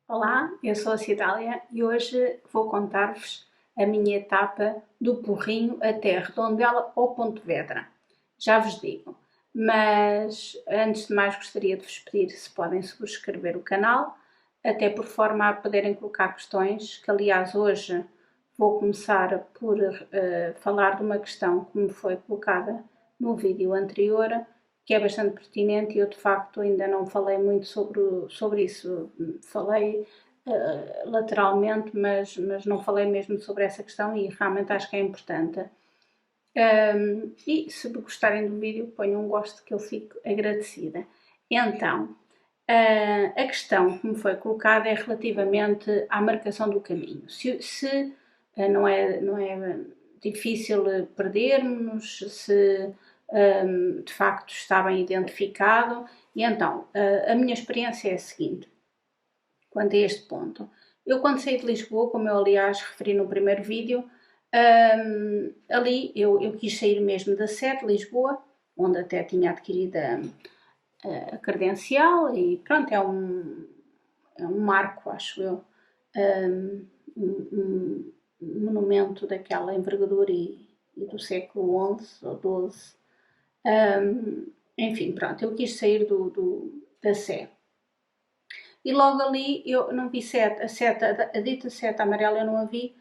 Olá, eu sou a Cidália e hoje vou contar-vos a minha etapa do Porrinho até Redondela ou Pontevedra. Já vos digo, mas antes de mais gostaria de vos pedir se podem subscrever o canal, até por forma a poderem colocar questões, que aliás hoje vou começar por falar de uma questão que me foi colocada no vídeo anterior, que é bastante pertinente e eu de facto ainda não falei muito sobre isso. Falei lateralmente, mas não falei mesmo sobre essa questão e realmente acho que é importante. E se gostarem do vídeo, ponham um gosto que eu fico agradecida. Então, a questão que me foi colocada é relativamente à marcação do caminho. Se não é difícil perdermos, se de facto está bem identificado. E então, a minha experiência é a seguinte, quanto a este ponto. Eu quando saí de Lisboa, como eu aliás referi no primeiro vídeo, ali eu quis sair mesmo da sede de Lisboa, onde até tinha adquirido a credencial e pronto, é um marco, acho eu, um monumento daquela envergadura e do século XI ou XII. Enfim, pronto, eu quis sair da Sé. E logo ali eu não vi a dita seta amarela eu não a vi,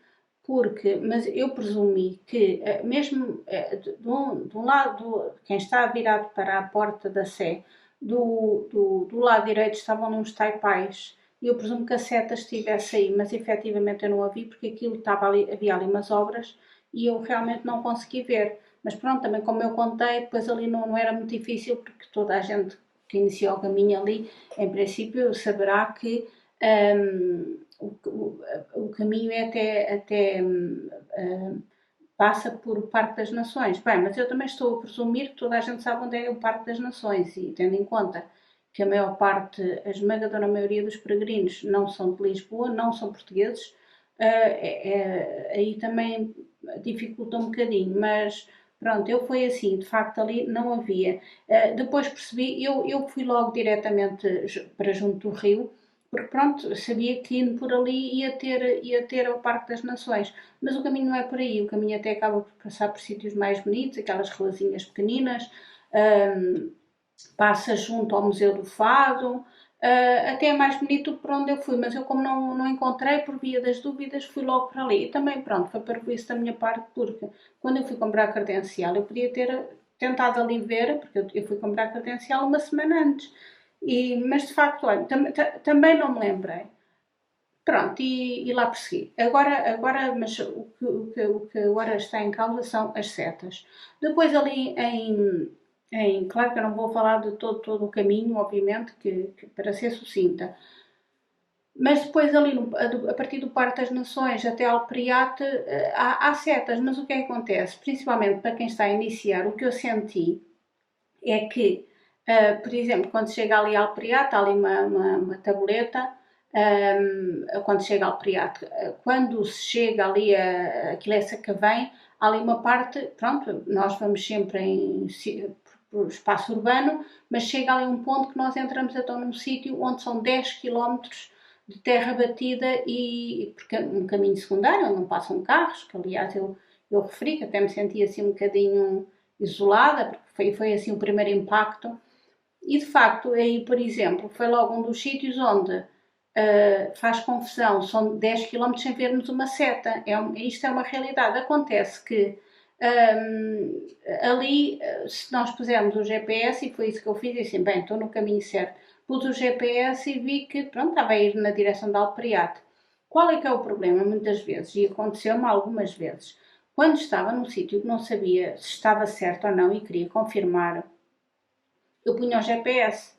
mas eu presumi que mesmo de um lado, quem está virado para a porta da Sé, do lado direito estavam uns taipais, e eu presumo que a seta estivesse aí, mas efetivamente eu não a vi porque aquilo estava ali, havia ali umas obras e eu realmente não consegui ver. Mas pronto, também como eu contei, depois ali não era muito difícil porque toda a gente que iniciou o caminho ali, em princípio saberá que o caminho é passa por o Parque das Nações. Bem, mas eu também estou a presumir que toda a gente sabe onde é o Parque das Nações e tendo em conta que a maior parte, a esmagadora maioria dos peregrinos não são de Lisboa, não são portugueses, aí também dificulta um bocadinho, mas pronto, eu fui assim, de facto ali não havia. Depois percebi, eu fui logo diretamente para junto do rio, porque pronto, sabia que indo por ali ia ter o Parque das Nações, mas o caminho não é por aí, o caminho até acaba por passar por sítios mais bonitos, aquelas ruazinhas pequeninas, passa junto ao Museu do Fado, até é mais bonito por onde eu fui, mas eu como não encontrei por via das dúvidas, fui logo para ali. E também, pronto, foi para isso da minha parte, porque quando eu fui comprar a credencial, eu podia ter tentado ali ver, porque eu fui comprar a credencial uma semana antes. Mas de facto, olha, também não me lembrei. Pronto, e lá persegui. Mas o que agora está em causa são as setas. Depois ali claro que eu não vou falar de todo o caminho, obviamente, que para ser sucinta, mas depois ali a partir do Parque das Nações até Alperiate há setas, mas o que é que acontece? Principalmente para quem está a iniciar, o que eu senti é que, por exemplo, quando chega ali a Alperiate, há ali uma tabuleta, quando chega ao Priato, quando se chega ali aquilo é Sacavém, há ali uma parte, pronto, nós vamos sempre por espaço urbano, mas chega ali um ponto que nós entramos então num sítio onde são 10 quilómetros de terra batida e porque um caminho secundário onde não passam carros, que aliás eu referi que até me senti assim um bocadinho isolada, porque foi assim o primeiro impacto. E de facto, aí, por exemplo, foi logo um dos sítios onde faz confusão, são 10 km sem vermos uma seta. Isto é uma realidade. Acontece que ali, se nós pusermos o GPS, e foi isso que eu fiz, e assim, bem, estou no caminho certo, pus o GPS e vi que, pronto, estava a ir na direção da Alperiate. Qual é que é o problema? Muitas vezes, e aconteceu-me algumas vezes, quando estava num sítio que não sabia se estava certo ou não e queria confirmar, eu punha o GPS.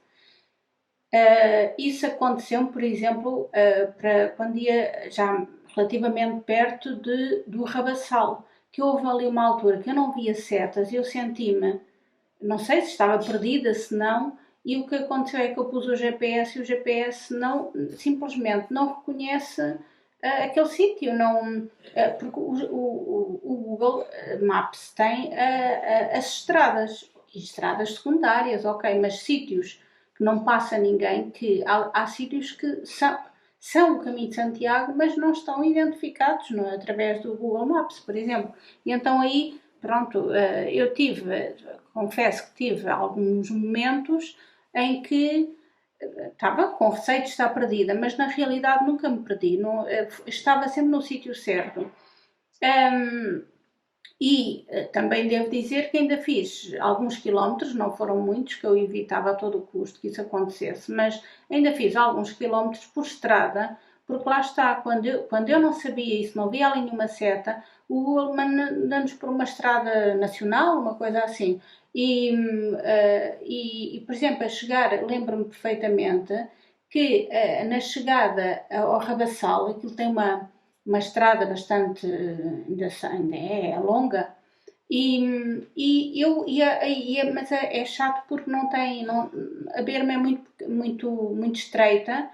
Isso aconteceu, por exemplo, para quando ia já relativamente perto do Rabassal, que houve ali uma altura que eu não via setas e eu senti-me, não sei se estava perdida, se não, e o que aconteceu é que eu pus o GPS e o GPS simplesmente não reconhece aquele sítio, porque o Google Maps tem as estradas, e estradas secundárias, ok, mas sítios que não passa ninguém, que há sítios que são o caminho de Santiago, mas não estão identificados através do Google Maps, por exemplo. E então aí, pronto, eu confesso que tive alguns momentos em que estava com receio de estar perdida, mas na realidade nunca me perdi, não, estava sempre no sítio certo. Um, também devo dizer que ainda fiz alguns quilómetros, não foram muitos, que eu evitava a todo o custo que isso acontecesse, mas ainda fiz alguns quilómetros por estrada, porque lá está, quando eu não sabia isso, não via ali nenhuma seta, o Google manda-nos por uma estrada nacional, uma coisa assim. Por exemplo, a chegar, lembro-me perfeitamente que na chegada ao Rabassal, aquilo tem uma estrada bastante, ainda é longa, mas é chato porque não tem, não, a berma é muito estreita,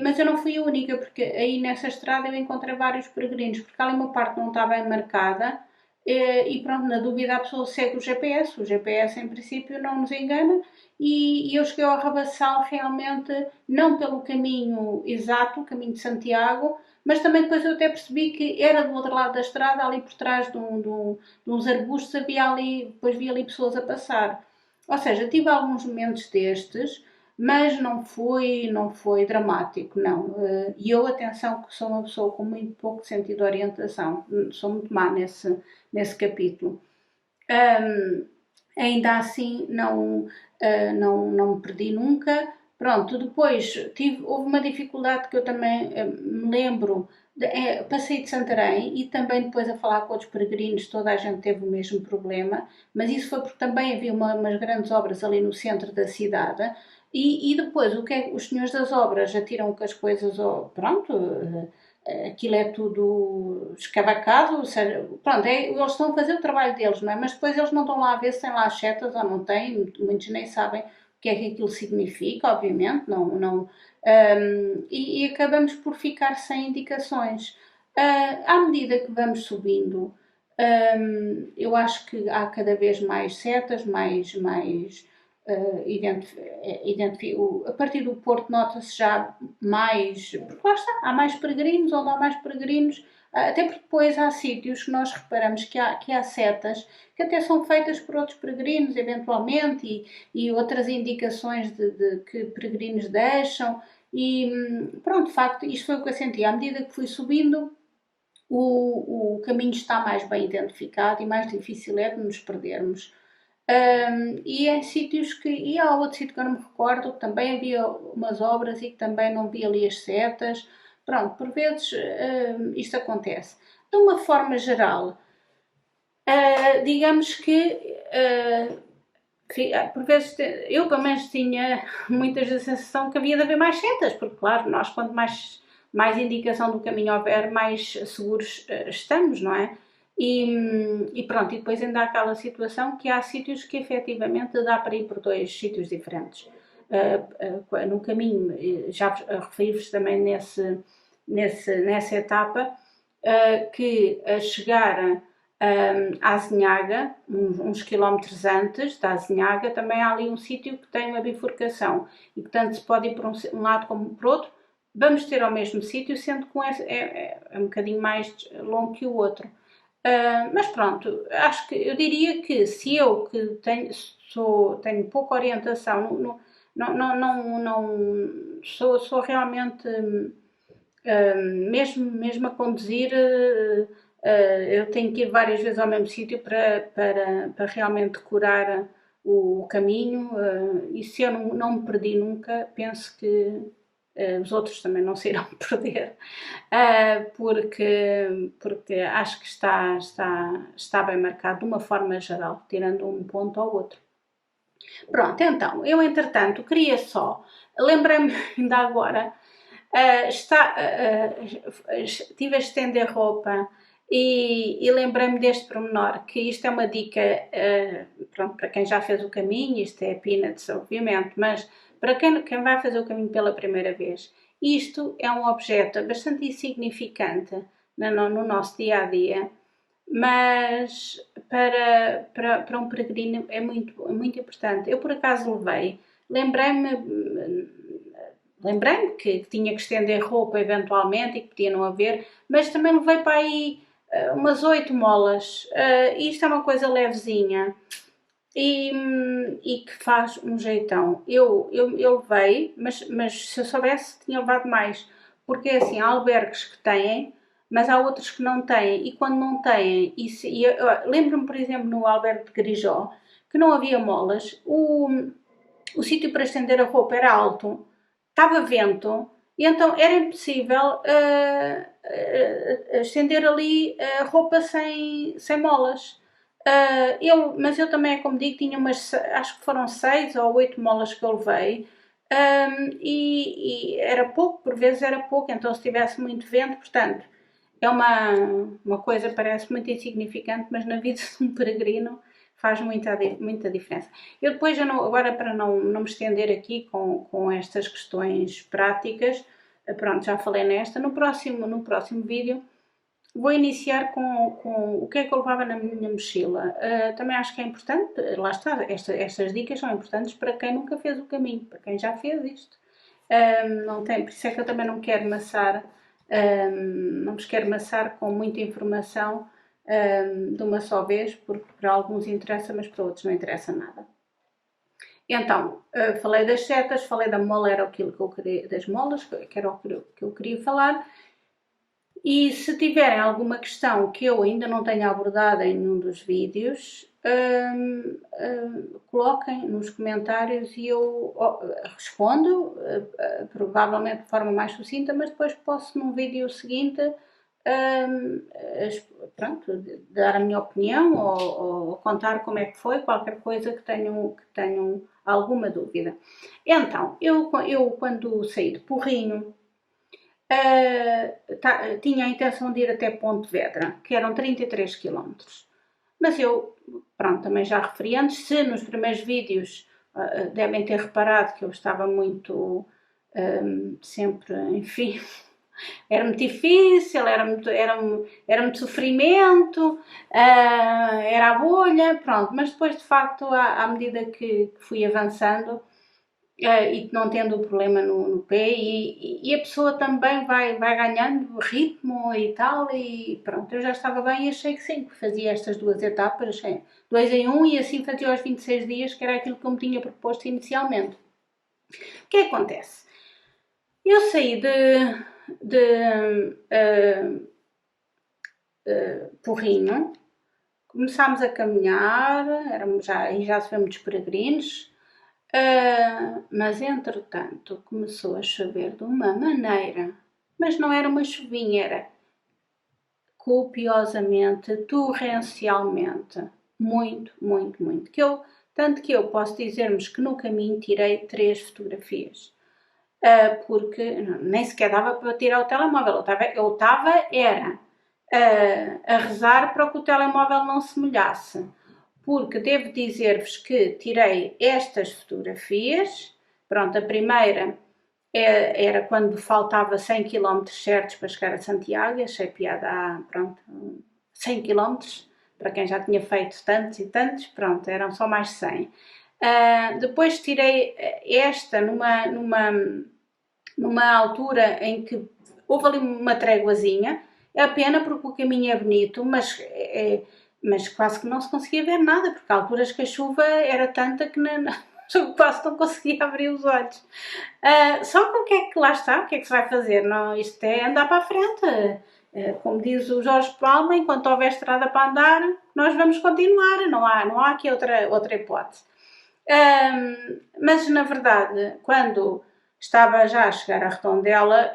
mas eu não fui a única, porque aí nessa estrada eu encontrei vários peregrinos, porque ali uma parte não está bem marcada, e pronto, na dúvida a pessoa segue o GPS em princípio não nos engana, e eu cheguei ao Rabassal realmente, não pelo caminho exato, o caminho de Santiago, mas também depois eu até percebi que era do outro lado da estrada, ali por trás de uns arbustos, havia ali, depois vi ali pessoas a passar. Ou seja, tive alguns momentos destes, mas não foi dramático, não. E eu, atenção, que sou uma pessoa com muito pouco sentido de orientação, sou muito má nesse capítulo. Ainda assim, não me perdi nunca. Pronto, depois houve uma dificuldade que eu também me lembro. Passei de Santarém e também depois a falar com outros peregrinos, toda a gente teve o mesmo problema, mas isso foi porque também havia umas grandes obras ali no centro da cidade. E depois, o que é, os senhores das obras atiram com as coisas, pronto, aquilo é tudo escavacado, ou seja, pronto, eles estão a fazer o trabalho deles, não é? Mas depois eles não estão lá a ver se têm lá as setas ou não têm, muitos nem sabem o que é que aquilo significa, obviamente, e acabamos por ficar sem indicações. À medida que vamos subindo, eu acho que há cada vez mais setas, a partir do Porto nota-se já mais, porque lá está, há mais peregrinos, onde há mais peregrinos, até porque depois há sítios que nós reparamos que há setas que até são feitas por outros peregrinos, eventualmente, e outras indicações de que peregrinos deixam, pronto, de facto, isto foi o que eu senti, à medida que fui subindo, o caminho está mais bem identificado e mais difícil é de nos perdermos. E em sítios e há outro sítio que eu não me recordo, que também havia umas obras e que também não via ali as setas. Pronto, por vezes isto acontece. De uma forma geral, digamos que por vezes eu pelo menos tinha muitas vezes a sensação que havia de haver mais setas, porque claro, nós quanto mais indicação do caminho houver, mais seguros estamos, não é? E pronto, e depois ainda há aquela situação que há sítios que efetivamente dá para ir por dois sítios diferentes. No caminho, já referi-vos também nessa etapa, que a chegar à Azinhaga, uns quilómetros antes da Azinhaga, também há ali um sítio que tem uma bifurcação e que tanto se pode ir por um lado como por outro. Vamos ter ao mesmo sítio, sendo que é um bocadinho mais longo que o outro. Mas pronto, acho que eu diria que se eu que tenho pouca orientação, sou realmente mesmo a conduzir, eu tenho que ir várias vezes ao mesmo sítio para realmente decorar o caminho, e se eu não me perdi nunca, penso que os outros também não se irão perder, porque acho que está bem marcado de uma forma geral, tirando um ponto ao outro. Pronto, então, eu entretanto queria só, lembrei-me ainda agora, estive a estender roupa e lembrei-me deste pormenor, que isto é uma dica, pronto, para quem já fez o caminho, isto é peanuts, obviamente, mas para quem vai fazer o caminho pela primeira vez, isto é um objeto bastante insignificante no nosso dia-a-dia, mas para um peregrino é muito importante. Eu, por acaso, lembrei-me lembrei-me que tinha que estender roupa eventualmente e que podia não haver, mas também levei para aí umas 8 molas. Isto é uma coisa levezinha e que faz um jeitão. Eu levei, mas se eu soubesse tinha levado mais, porque é assim, há albergues que têm, mas há outros que não têm, e quando não têm, lembro-me, por exemplo, no albergue de Grijó, que não havia molas, o sítio para estender a roupa era alto, estava vento, e então era impossível estender ali a roupa sem molas. Mas eu também, como digo, tinha acho que foram 6 ou 8 molas que eu levei. E era pouco, por vezes era pouco, então se tivesse muito vento, portanto, é uma coisa, parece muito insignificante, mas na vida de um peregrino faz muita diferença. Eu depois, agora para não me estender aqui com estas questões práticas, pronto, já falei nesta, no próximo vídeo vou iniciar com o que é que eu levava na minha mochila. Também acho que é importante, lá está, estas dicas são importantes para quem nunca fez o caminho, para quem já fez isto. Não tem, por isso é que eu também não quero maçar, não vos quero maçar com muita informação de uma só vez, porque para alguns interessa, mas para outros não interessa nada. Então, falei das setas, falei da mola, era aquilo que eu queria, das molas, que era o que eu queria falar. E se tiverem alguma questão que eu ainda não tenha abordado em nenhum dos vídeos, coloquem nos comentários e eu respondo, provavelmente de forma mais sucinta, mas depois posso num vídeo seguinte pronto, dar a minha opinião ou contar como é que foi, qualquer coisa que tenham alguma dúvida. Então, eu quando saí de Porrinho, tinha a intenção de ir até Pontevedra, que eram 33 km. Mas eu, pronto, também já referi antes, se nos primeiros vídeos devem ter reparado que eu estava muito, sempre, enfim, era muito difícil, era muito sofrimento, era a bolha, pronto. Mas depois, de facto, à medida que fui avançando, e não tendo o problema no pé, e a pessoa também vai ganhando ritmo e tal, e pronto, eu já estava bem e achei que sim, que fazia estas 2 etapas, achei 2 em 1 e assim fazia aos 26 dias, que era aquilo que eu me tinha proposto inicialmente. O que acontece? Eu saí de Porrinho, começámos a caminhar, já se vê muitos peregrinos, mas entretanto começou a chover de uma maneira, mas não era uma chuvinha, era copiosamente, torrencialmente, muito, muito, muito. Tanto que eu posso dizer-vos que no caminho tirei 3 fotografias, porque nem sequer dava para tirar o telemóvel, eu estava a rezar para que o telemóvel não se molhasse, porque devo dizer-vos que tirei estas fotografias. Pronto, a primeira era quando faltava 100 km certos para chegar a Santiago, achei piada, pronto, 100 km, para quem já tinha feito tantos e tantos, pronto, eram só mais 100. Depois tirei esta numa altura em que houve ali uma tréguazinha. É a pena porque o caminho é bonito, mas quase que não se conseguia ver nada, porque há alturas que a chuva era tanta que quase não conseguia abrir os olhos. Só que o que é que lá está? O que é que se vai fazer? Não, isto é andar para a frente. Como diz o Jorge Palma, enquanto houver estrada para andar, nós vamos continuar. Não há aqui outra hipótese. Mas na verdade, quando estava já a chegar à Redondela,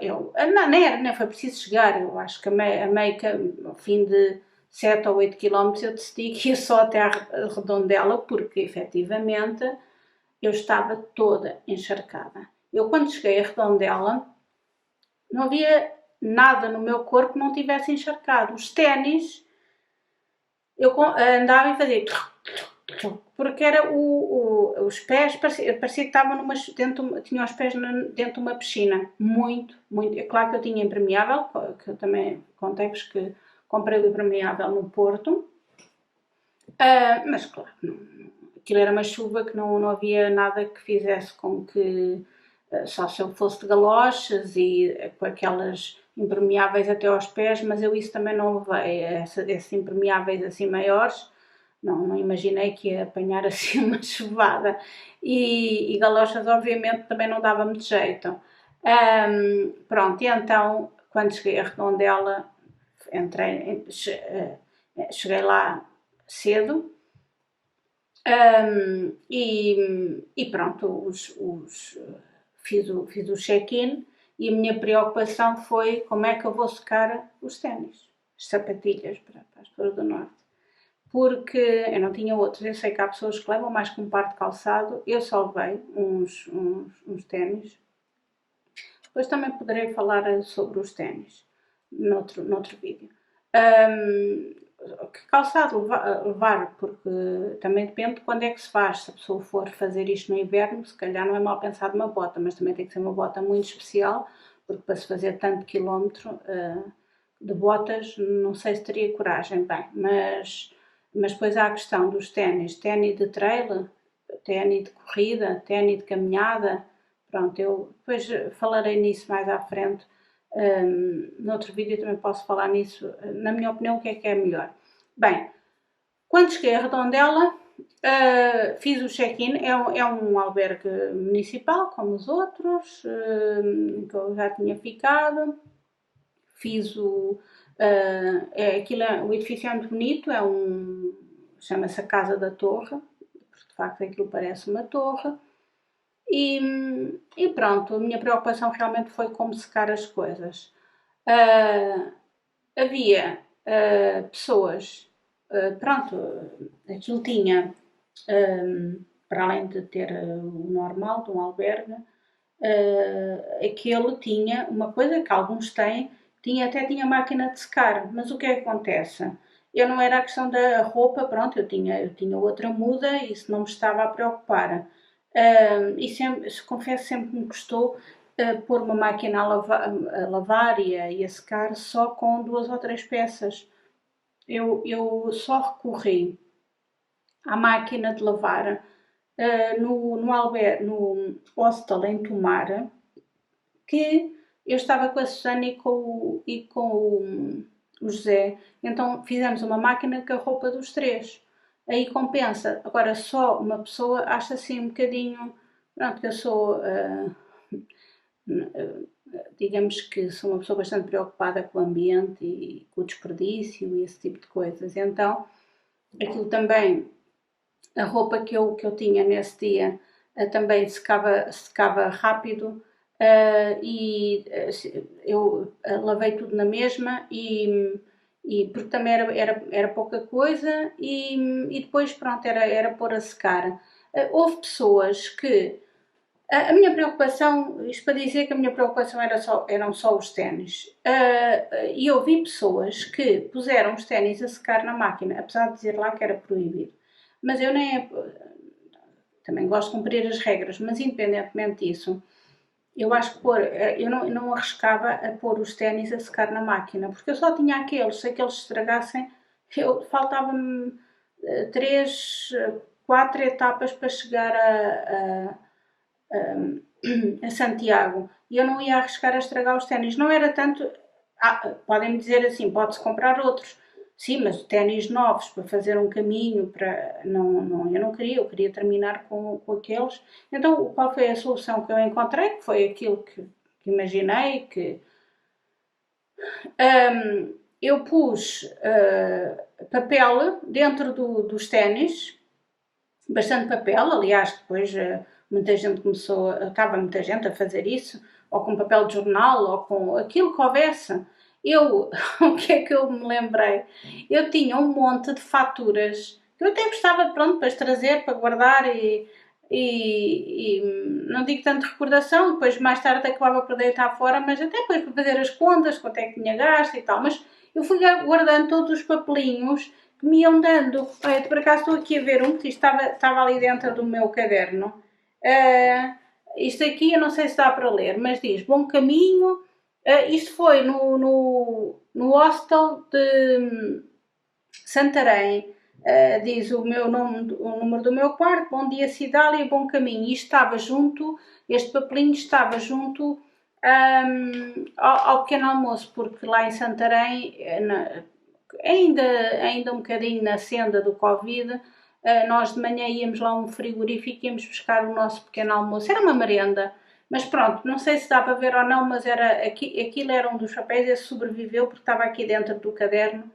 nem foi preciso chegar, eu acho que ao fim de 7 ou 8 km eu decidi que ia só até à Redondela, porque efetivamente eu estava toda encharcada. Eu quando cheguei à Redondela não havia nada no meu corpo que não tivesse encharcado. Os ténis, eu andava e fazia, porque era os pés, parecia que estavam tinha os pés dentro de uma piscina, muito, muito. É claro que eu tinha impermeável, que eu também contei-vos que comprei o impermeável no Porto, mas claro, aquilo era uma chuva que não havia nada que fizesse com que só se eu fosse de galochas e com aquelas impermeáveis até aos pés, mas eu isso também não levei, esses impermeáveis assim maiores, não imaginei que ia apanhar assim uma chuvada. E galochas obviamente também não dava muito jeito. Pronto, e então quando cheguei a Redondela, cheguei lá cedo. E pronto, fiz o check-in e a minha preocupação foi como é que eu vou secar os ténis, as sapatilhas para as pessoas do Norte. Porque eu não tinha outros, eu sei que há pessoas que levam mais que um par de calçado, eu só levei uns ténis. Depois também poderei falar sobre os ténis noutro vídeo. Que calçado levar, porque também depende de quando é que se faz. Se a pessoa for fazer isto no inverno, se calhar não é mal pensado uma bota, mas também tem que ser uma bota muito especial, porque para se fazer tanto quilómetro de botas, não sei se teria coragem. Bem, mas depois há a questão dos ténis de trail, ténis de corrida, ténis de caminhada. Pronto, eu depois falarei nisso mais à frente. Noutro vídeo também posso falar nisso, na minha opinião, o que é melhor. Bem, quando cheguei a Redondela, fiz o check-in, é um albergue municipal, como os outros, que eu já tinha ficado. Fiz o edifício é muito bonito, chama-se a Casa da Torre, porque de facto aquilo parece uma torre. E pronto, a minha preocupação realmente foi como secar as coisas. Havia pessoas, pronto, aquilo tinha, para além de ter o normal de um albergue, aquele tinha uma coisa que alguns têm, até tinha máquina de secar, mas o que é que acontece? Eu não era a questão da roupa, pronto, eu tinha outra muda e isso não me estava a preocupar. E confesso, sempre me custou pôr uma máquina a lavar e a secar só com 2 ou 3 peças. Eu só recorri à máquina de lavar no hostel em Tomar, que eu estava com a Susana e com o José, então fizemos uma máquina com a roupa dos 3. Aí compensa. Agora só uma pessoa acha assim um bocadinho, pronto, que eu sou, digamos que sou uma pessoa bastante preocupada com o ambiente e com o desperdício e esse tipo de coisas. Então, aquilo também, a roupa que eu tinha nesse dia também secava rápido. E eu lavei tudo na mesma e porque também era pouca coisa e depois pronto, era pôr a secar. Houve pessoas que a minha preocupação, isto para dizer que a minha preocupação eram só os ténis, e eu vi pessoas que puseram os ténis a secar na máquina, apesar de dizer lá que era proibido, mas eu nem também gosto de cumprir as regras, mas independentemente disso, eu acho que eu não arriscava a pôr os ténis a secar na máquina, porque eu só tinha aqueles, se aqueles estragassem, faltavam-me 3, 4 etapas para chegar a Santiago e eu não ia arriscar a estragar os ténis. Não era tanto. Podem-me dizer assim: pode-se comprar outros. Sim, mas ténis novos para fazer um caminho, eu não queria, eu queria terminar com aqueles. Então, qual foi a solução que eu encontrei? Que foi aquilo que imaginei, que eu pus papel dentro dos ténis, bastante papel, aliás, depois muita gente estava muita gente a fazer isso, ou com papel de jornal, ou com aquilo que houvesse. O que é que eu me lembrei? Eu tinha um monte de faturas que eu até gostava pronto, para as trazer, para guardar e não digo tanto recordação, depois mais tarde acabava por deitar fora, mas até depois para fazer as contas, quanto é que tinha gasto e tal. Mas eu fui guardando todos os papelinhos que me iam dando. Olha, por acaso estou aqui a ver um que estava ali dentro do meu caderno. Isto aqui eu não sei se dá para ler, mas diz: bom caminho. Isto foi no hostel de Santarém, diz o meu nome, o número do meu quarto, bom dia Cidália, bom caminho. E estava junto, este papelinho estava junto ao pequeno almoço, porque lá em Santarém, ainda um bocadinho na senda do Covid, nós de manhã íamos lá a um frigorífico e íamos buscar o nosso pequeno almoço. Era uma merenda, mas pronto, não sei se dá para ver ou não, mas aquilo era um dos papéis, esse sobreviveu porque estava aqui dentro do caderno.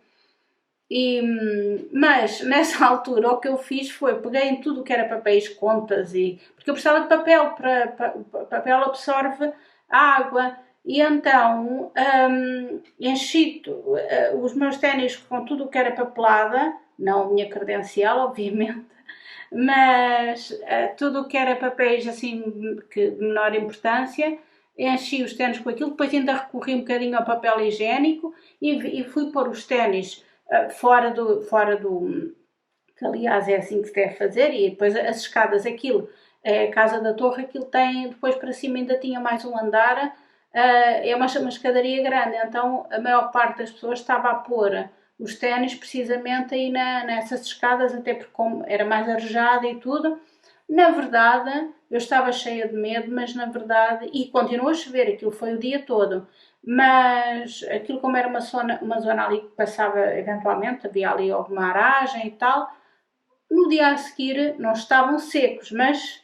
Mas nessa altura o que eu fiz foi, peguei em tudo o que era papéis, contas, porque eu precisava de papel, papel absorve água, e então enchi os meus ténis com tudo o que era papelada, não a minha credencial, obviamente, mas tudo o que era papéis assim de menor importância, enchi os ténis com aquilo, depois ainda recorri um bocadinho ao papel higiênico e fui pôr os ténis fora do que aliás é assim que se deve fazer, e depois as escadas, aquilo é a casa da torre, aquilo tem, depois para cima ainda tinha mais um andar, é uma escadaria grande, então a maior parte das pessoas estava a pôr os ténis precisamente aí nessas escadas, até porque como era mais arejada e tudo. Na verdade, eu estava cheia de medo, mas na verdade, e continuou a chover, aquilo foi o dia todo, mas aquilo como era uma zona ali que passava eventualmente, havia ali alguma aragem e tal, no dia a seguir não estavam secos, mas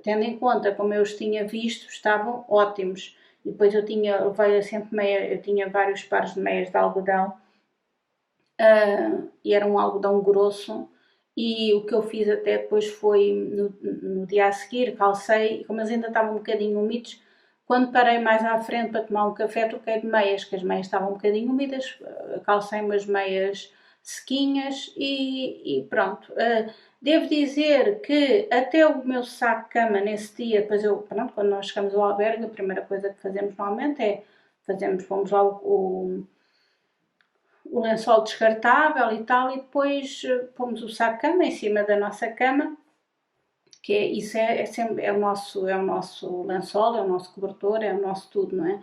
tendo em conta como eu os tinha visto, estavam ótimos. E depois levei sempre meia, eu tinha vários pares de meias de algodão, e era um algodão grosso, e o que eu fiz até depois foi, no dia a seguir, calcei, como eles ainda estavam um bocadinho úmidos, quando parei mais à frente para tomar um café, troquei de meias, que as meias estavam um bocadinho úmidas, calcei umas meias sequinhas e pronto. Devo dizer que até o meu saco de cama nesse dia, depois pronto, quando nós chegamos ao albergue, a primeira coisa que fazemos normalmente é, vamos lá o lençol descartável e tal, e depois pomos o saco de cama em cima da nossa cama, que isso sempre, é o nosso lençol, é o nosso cobertor, é o nosso tudo, não é?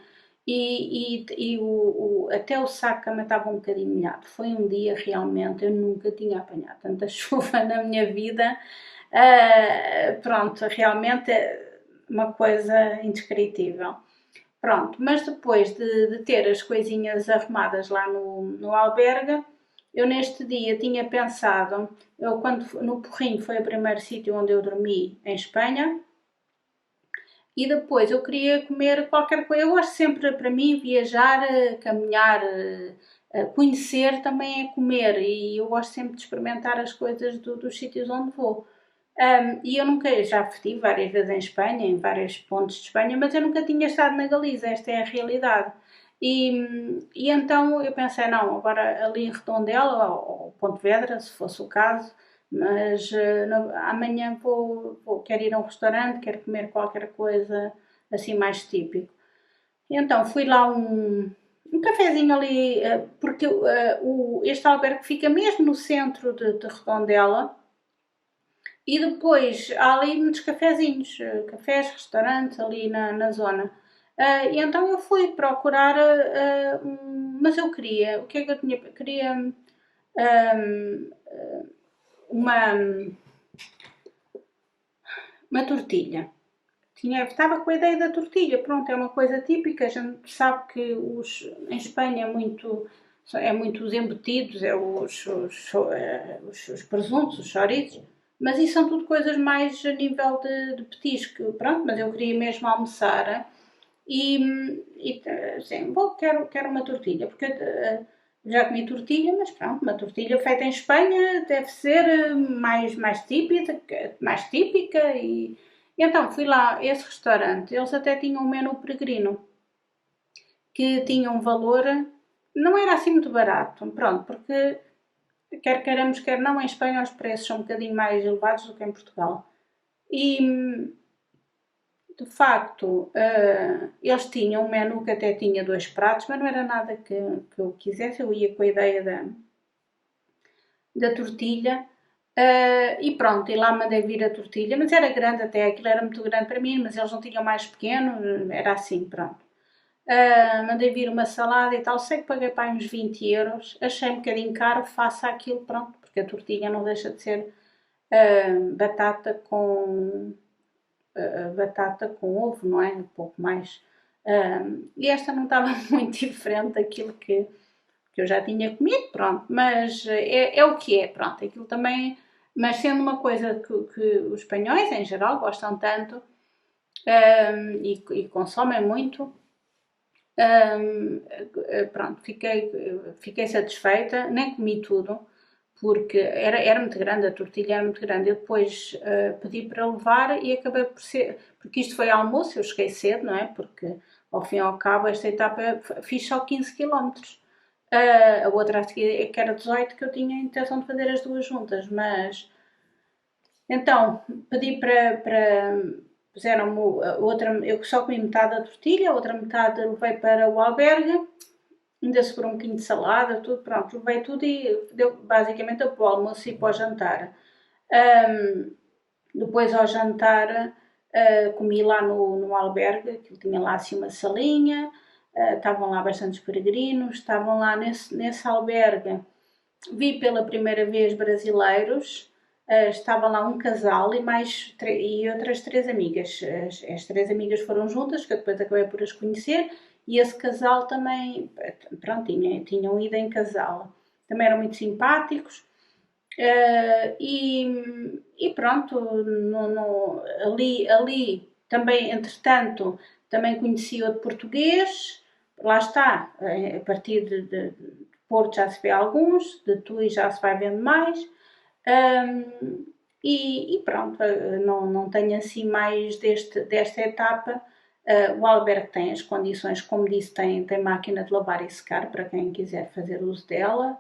Até o saco de cama estava um bocadinho molhado. Foi um dia realmente, eu nunca tinha apanhado tanta chuva na minha vida. Pronto, realmente é uma coisa indescritível. Pronto, mas depois de ter as coisinhas arrumadas lá no albergue, eu neste dia tinha pensado, no Porrinho foi o primeiro sítio onde eu dormi em Espanha, e depois eu queria comer qualquer coisa. Eu gosto sempre, para mim, viajar, caminhar, conhecer também é comer, e eu gosto sempre de experimentar as coisas dos sítios onde vou. E eu nunca, já estive várias vezes em Espanha, em vários pontos de Espanha, mas eu nunca tinha estado na Galiza, esta é a realidade. E então eu pensei, não, agora ali em Redondela, ou Pontevedra, se fosse o caso, mas amanhã quero ir a um restaurante, quero comer qualquer coisa assim mais típico. Então fui lá um cafezinho ali, porque este albergue fica mesmo no centro de Redondela, e depois há ali muitos cafezinhos, cafés, restaurantes ali na zona. E então eu fui procurar, mas eu queria, o que é que eu tinha? Queria uma, uma tortilha. Estava com a ideia da tortilha, pronto, é uma coisa típica, a gente sabe que em Espanha é muito os embutidos, os presuntos, os chouriços, mas isso são tudo coisas mais a nível de petisco, pronto, mas eu queria mesmo almoçar e assim, quero uma tortilha, porque já comi tortilha, mas pronto, uma tortilha feita em Espanha deve ser mais típica e então fui lá a esse restaurante, eles até tinham um menu peregrino, que tinha um valor, não era assim muito barato, pronto, porque quer queiramos, quer não, em Espanha os preços são um bocadinho mais elevados do que em Portugal. E, de facto, eles tinham um menu que até tinha 2 pratos, mas não era nada que eu quisesse, eu ia com a ideia da tortilha. E pronto, e lá mandei vir a tortilha, mas era grande até, aquilo era muito grande para mim, mas eles não tinham mais pequeno, era assim, pronto. Mandei vir uma salada e tal, sei que paguei para uns 20 euros, achei um bocadinho caro, faça aquilo, pronto, porque a tortilha não deixa de ser batata com ovo, não é? Um pouco mais. E esta não estava muito diferente daquilo que eu já tinha comido, pronto, mas é o que é, pronto, aquilo também, mas sendo uma coisa que os espanhóis em geral gostam tanto e consomem muito, pronto, fiquei satisfeita, nem comi tudo, porque era muito grande, a tortilha era muito grande. Eu depois pedi para levar e acabei por ser, porque isto foi almoço, eu cheguei cedo, não é? Porque ao fim e ao cabo esta etapa fiz só 15 km. A outra a seguir, que era 18, que eu tinha a intenção de fazer as duas juntas, mas então pedi para puseram-me outra, eu só comi metade da tortilha, a outra metade levei para o albergue, ainda sobrou um bocadinho de salada, tudo, pronto, levei tudo e deu basicamente para o almoço e para o jantar. Depois ao jantar comi lá no albergue, que tinha lá assim uma salinha, estavam lá bastantes peregrinos, estavam lá nesse albergue, vi pela primeira vez brasileiros, estava lá um casal e outras três amigas. As três amigas foram juntas, que eu depois acabei por as conhecer, e esse casal também, pronto, tinham ido em casal. Também eram muito simpáticos. E pronto, ali também, entretanto, também conheci outro português, lá está, a partir de Porto já se vê alguns, de Tui já se vai vendo mais, e pronto, não tenho assim mais desta etapa. O albergue tem as condições, como disse, tem máquina de lavar e secar para quem quiser fazer uso dela.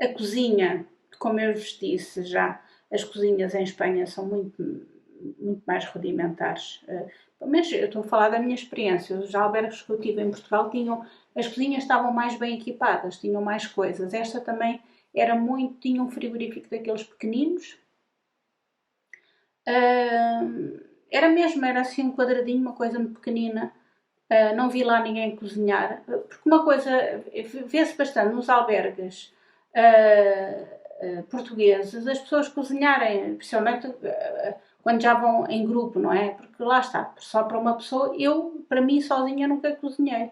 A cozinha, como eu vos disse já, as cozinhas em Espanha são muito mais rudimentares. Mas eu estou a falar da minha experiência. Os albergues que eu tive em Portugal as cozinhas estavam mais bem equipadas, tinham mais coisas. Esta também tinha um frigorífico daqueles pequeninos. Era assim um quadradinho, uma coisa muito pequenina. Não vi lá ninguém cozinhar, porque uma coisa vê-se bastante nos albergues portugueses, as pessoas cozinharem, principalmente quando já vão em grupo, não é? Porque lá está, só para uma pessoa, para mim, sozinha, nunca cozinhei.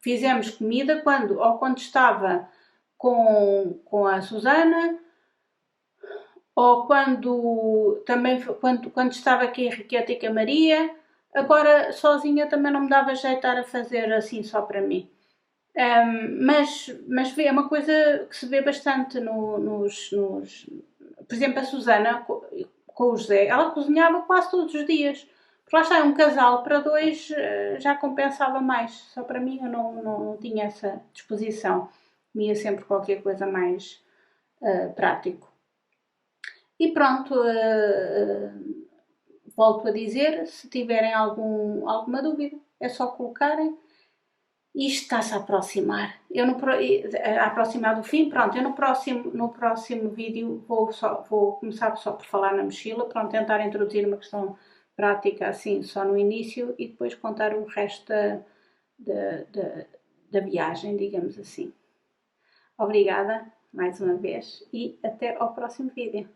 Fizemos comida quando estava com a Susana, ou quando estava aqui a Enriqueta e com a Maria. Agora sozinha também não me dava jeito de estar a fazer assim só para mim. Mas é uma coisa que se vê bastante por exemplo, a Susana com o José, ela cozinhava quase todos os dias. Porque lá está, um casal para dois já compensava mais. Só para mim eu não tinha essa disposição. Comia sempre qualquer coisa mais prático. E pronto, volto a dizer, se tiverem alguma dúvida, é só colocarem. Isto está-se a aproximar. A aproximar do fim, pronto, eu no próximo vídeo vou começar só por falar na mochila, pronto, tentar introduzir uma questão prática assim só no início e depois contar o resto da viagem, digamos assim. Obrigada mais uma vez e até ao próximo vídeo.